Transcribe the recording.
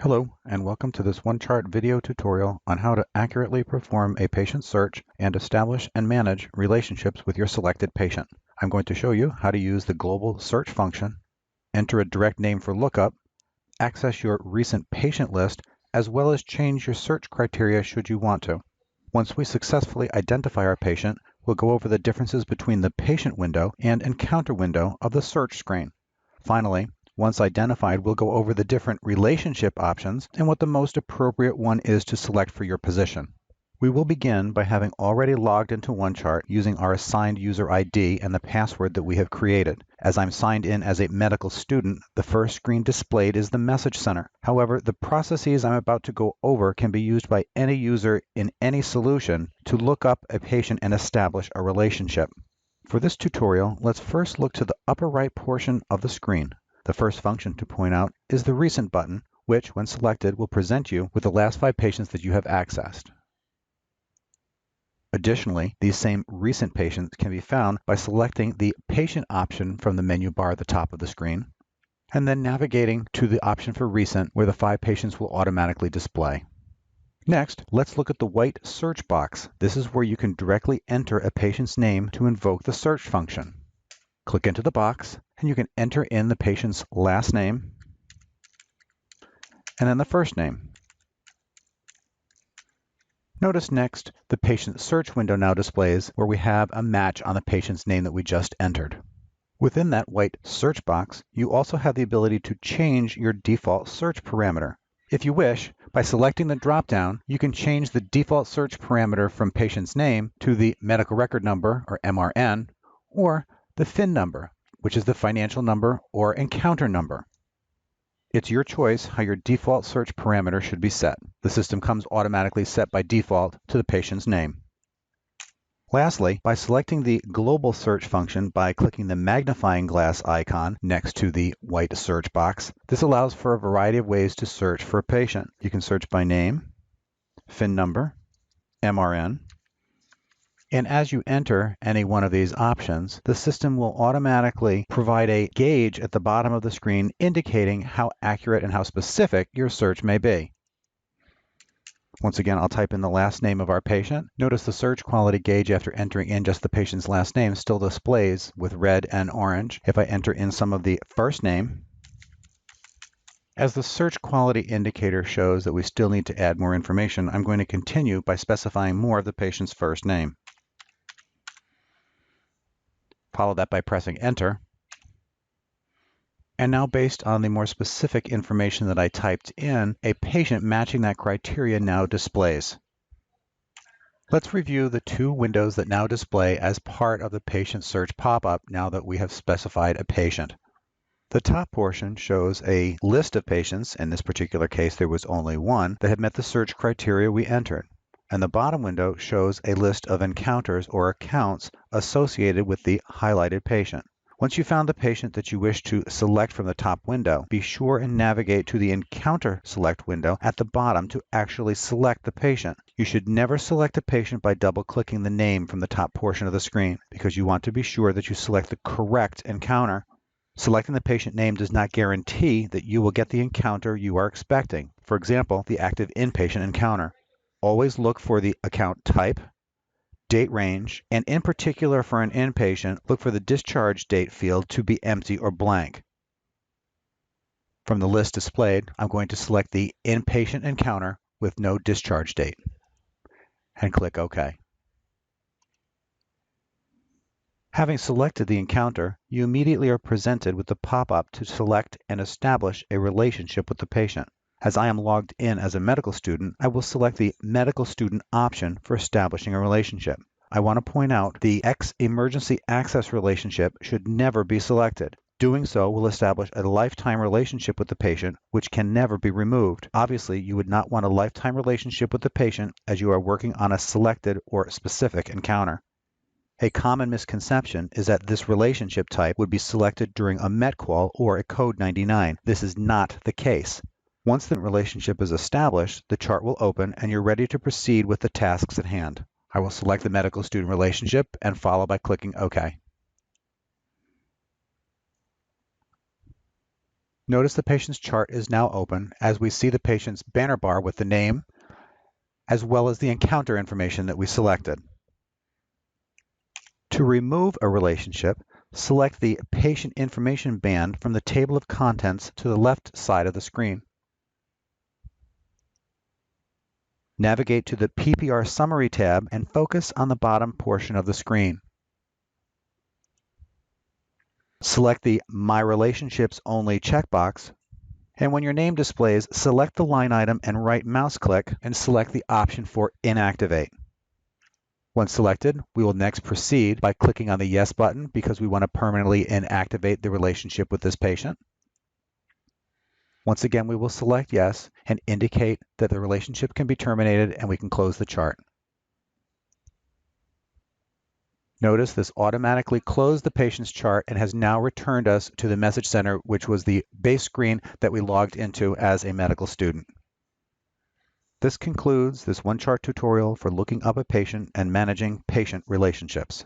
Hello, and welcome to this OneChart video tutorial on how to accurately perform a patient search and establish and manage relationships with your selected patient. I'm going to show you how to use the global search function, enter a direct name for lookup, access your recent patient list, as well as change your search criteria should you want to. Once we successfully identify our patient, we'll go over the differences between the patient window and encounter window of the search screen. Finally, once identified, we'll go over the different relationship options and what the most appropriate one is to select for your position. We will begin by having already logged into OneChart using our assigned user ID and the password that we have created. As I'm signed in as a medical student, the first screen displayed is the message center. However, the processes I'm about to go over can be used by any user in any solution to look up a patient and establish a relationship. For this tutorial, let's first look to the upper right portion of the screen. The first function to point out is the Recent button, which, when selected, will present you with the last 5 patients that you have accessed. Additionally, these same recent patients can be found by selecting the Patient option from the menu bar at the top of the screen, and then navigating to the option for Recent, where the 5 patients will automatically display. Next, let's look at the white search box. This is where you can directly enter a patient's name to invoke the search function. Click into the box, and you can enter in the patient's last name and then the first name. Notice next the patient search window now displays where we have a match on the patient's name that we just entered. Within that white search box, you also have the ability to change your default search parameter. If you wish, by selecting the drop-down, you can change the default search parameter from patient's name to the medical record number, or MRN, or the FIN number, which is the financial number or encounter number. It's your choice how your default search parameter should be set. The system comes automatically set by default to the patient's name. Lastly, by selecting the global search function by clicking the magnifying glass icon next to the white search box, this allows for a variety of ways to search for a patient. You can search by name, FIN number, MRN, and as you enter any one of these options, the system will automatically provide a gauge at the bottom of the screen indicating how accurate and how specific your search may be. Once again, I'll type in the last name of our patient. Notice the search quality gauge after entering in just the patient's last name still displays with red and orange. If I enter in some of the first name, as the search quality indicator shows that we still need to add more information, I'm going to continue by specifying more of the patient's first name. Follow that by pressing enter. And now, based on the more specific information that I typed in, a patient matching that criteria now displays. Let's review the 2 windows that now display as part of the patient search pop-up now that we have specified a patient. The top portion shows a list of patients. In this particular case, there was only one that had met the search criteria we entered. And the bottom window shows a list of encounters or accounts associated with the highlighted patient. Once you found the patient that you wish to select from the top window, be sure and navigate to the Encounter Select window at the bottom to actually select the patient. You should never select a patient by double-clicking the name from the top portion of the screen, because you want to be sure that you select the correct encounter. Selecting the patient name does not guarantee that you will get the encounter you are expecting. For example, the active inpatient encounter. Always look for the account type, date range, and in particular for an inpatient, look for the discharge date field to be empty or blank. From the list displayed, I'm going to select the inpatient encounter with no discharge date and click OK. Having selected the encounter, you immediately are presented with the pop-up to select and establish a relationship with the patient. As I am logged in as a medical student, I will select the medical student option for establishing a relationship. I want to point out the emergency access relationship should never be selected. Doing so will establish a lifetime relationship with the patient, which can never be removed. Obviously, you would not want a lifetime relationship with the patient as you are working on a selected or specific encounter. A common misconception is that this relationship type would be selected during a MET call or a Code 99. This is not the case. Once the relationship is established, the chart will open and you're ready to proceed with the tasks at hand. I will select the medical student relationship and follow by clicking OK. Notice the patient's chart is now open as we see the patient's banner bar with the name, as well as the encounter information that we selected. To remove a relationship, select the Patient Information band from the table of contents to the left side of the screen. Navigate to the PPR Summary tab and focus on the bottom portion of the screen. Select the My Relationships Only checkbox, and when your name displays, select the line item and right mouse click and select the option for Inactivate. Once selected, we will next proceed by clicking on the Yes button because we want to permanently inactivate the relationship with this patient. Once again, we will select Yes and indicate that the relationship can be terminated and we can close the chart. Notice this automatically closed the patient's chart and has now returned us to the message center, which was the base screen that we logged into as a medical student. This concludes this OneChart tutorial for looking up a patient and managing patient relationships.